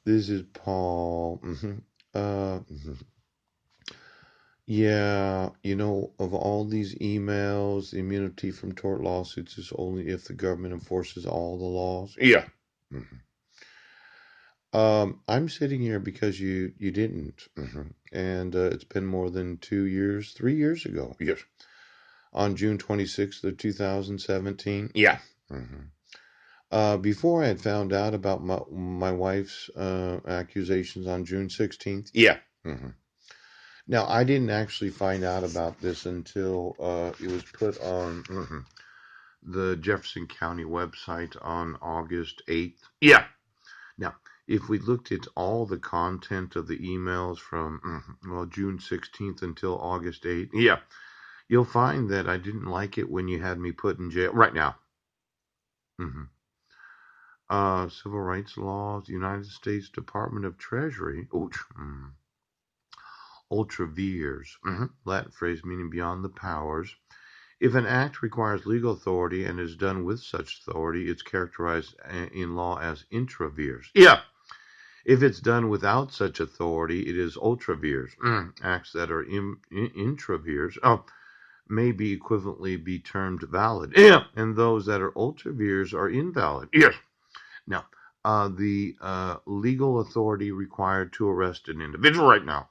This is Paul. Yeah, of all these emails, the immunity from tort lawsuits is only if the government enforces all the laws. Yeah. Mhm. I'm sitting here because you didn't. And it's been more than 2 years, 3 years ago. Yes. On June 26th of 2017. Yeah. Mhm. Before I had found out about my wife's accusations on June 16th. Yeah. Mhm. Now, I didn't actually find out about this until it was put on the Jefferson County website on August 8th. Yeah. Now, if we looked at all the content of the emails from, June 16th until August 8th, yeah, you'll find that I didn't like it when you had me put in jail. Right now. hmm Civil rights laws, United States Department of Treasury. Ouch. Ultra vires. Latin phrase meaning beyond the powers. If an act requires legal authority and is done with such authority, it's characterized in law as intra vires. Yeah. If it's done without such authority, it is ultra vires. Acts that are intra vires may be equivalently be termed valid. Yeah. And those that are ultra vires are invalid. Yes. Now, the legal authority required to arrest an individual right now.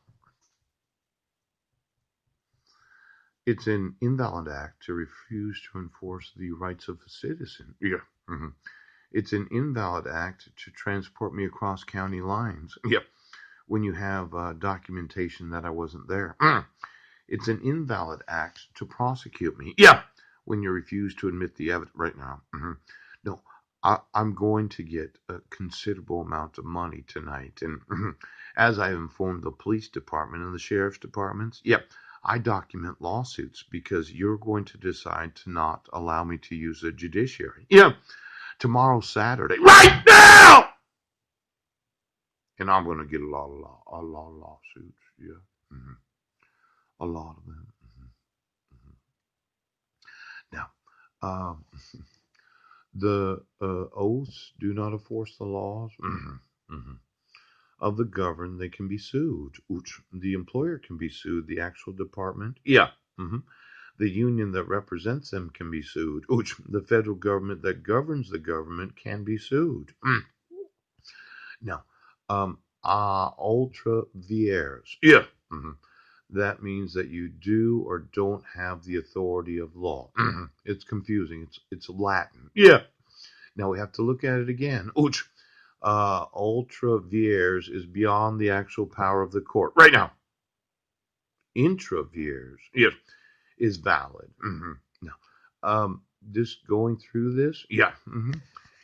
It's an invalid act to refuse to enforce the rights of a citizen. Yeah. It's an invalid act to transport me across county lines. Yep. When you have documentation that I wasn't there. It's an invalid act to prosecute me. Yeah. When you refuse to admit the evidence right now. No, I'm going to get a considerable amount of money tonight. And as I informed the police department and the sheriff's departments, yep, I document lawsuits because you're going to decide to not allow me to use the judiciary. Yeah. Tomorrow's Saturday. Right now! And I'm going to get a lot of lawsuits. Yeah. hmm A lot of them. Now, um, the oaths do not enforce the laws of the governed. They can be sued. Which the employer can be sued. The actual department. Yeah. The union that represents them can be sued. Which the federal government that governs the government can be sued. Now, ultra vires. Yeah. That means that you do or don't have the authority of law. It's confusing. It's Latin. Yeah. Now we have to look at it again. Ouch. Ultra vires is beyond the actual power of the court. Right now. Intra vires, yes, is valid. Now, just going through this, yeah.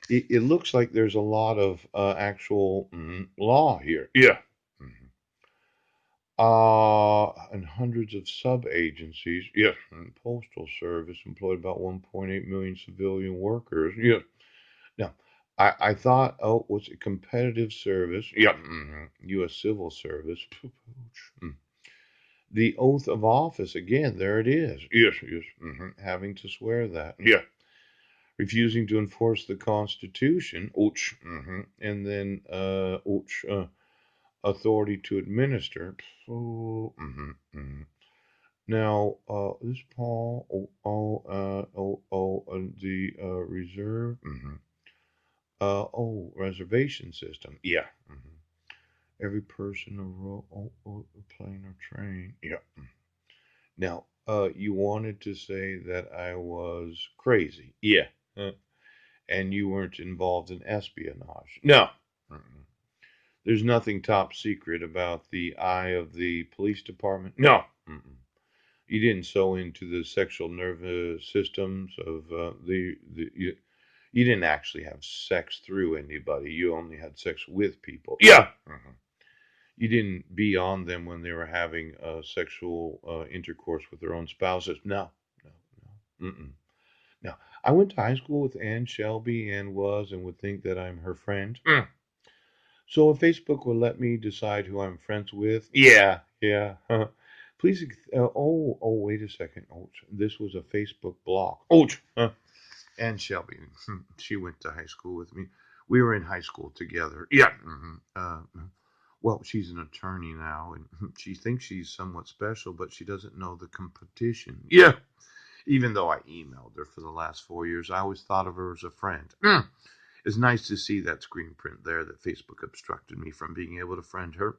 It looks like there's a lot of actual law here. Yeah. And hundreds of sub-agencies. Yes. And Postal Service employed about 1.8 million civilian workers. Yes. Now, I thought, oh, was it competitive service? Yep. U.S. Civil Service. The oath of office, again, there it is. Yes, yes. Having to swear that. Yeah. Refusing to enforce the Constitution. Ouch. And then, ouch. Authority to administer. So, now, this Paul, the reserve, reservation system. Yeah. Every person a plane or train. Yeah. Now, you wanted to say that I was crazy. Yeah. And you weren't involved in espionage. No. There's nothing top secret about the eye of the police department. No. You didn't sew into the sexual nervous systems of you didn't actually have sex through anybody. You only had sex with people. Yeah. You didn't be on them when they were having sexual intercourse with their own spouses. No. No. No. No. I went to high school with Ann Shelby and would think that I'm her friend. So if Facebook will let me decide who I'm friends with, yeah, yeah. Please, wait a second. Oh, this was a Facebook block. Oh, and Shelby, she went to high school with me. We were in high school together. Yeah. Well, she's an attorney now, and she thinks she's somewhat special, but she doesn't know the competition. Yeah. Even though I emailed her for the last 4 years, I always thought of her as a friend. It's nice to see that screen print there that Facebook obstructed me from being able to friend her.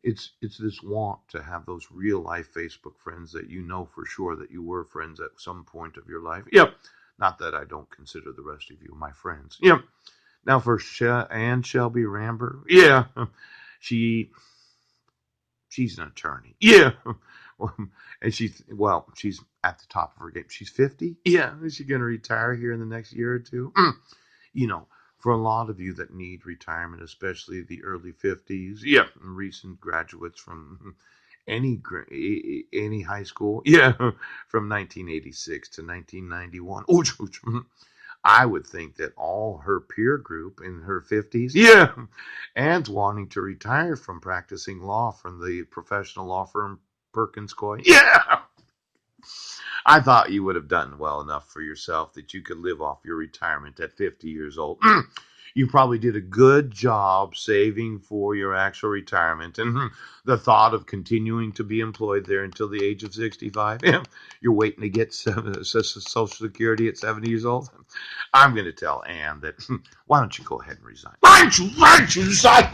It's this want to have those real life Facebook friends that you know for sure that you were friends at some point of your life. Yep. Not that I don't consider the rest of you my friends. Yep. Now for Anne Shelby Ramber. Yeah. She she's an attorney. Yeah. And she's at the top of her game. She's 50. Yeah. Is she going to retire here in the next year or two? You know, for a lot of you that need retirement, especially the early 50s, yeah, recent graduates from any high school, yeah, from 1986 to 1991. I would think that all her peer group in her 50s, yeah, and wanting to retire from practicing law from the professional law firm Perkins Coie, yeah. I thought you would have done well enough for yourself that you could live off your retirement at 50 years old. You probably did a good job saving for your actual retirement, and the thought of continuing to be employed there until the age of 65, you're waiting to get Social Security at 70 years old. I'm going to tell Anne that why don't you go ahead and resign? Why don't you resign?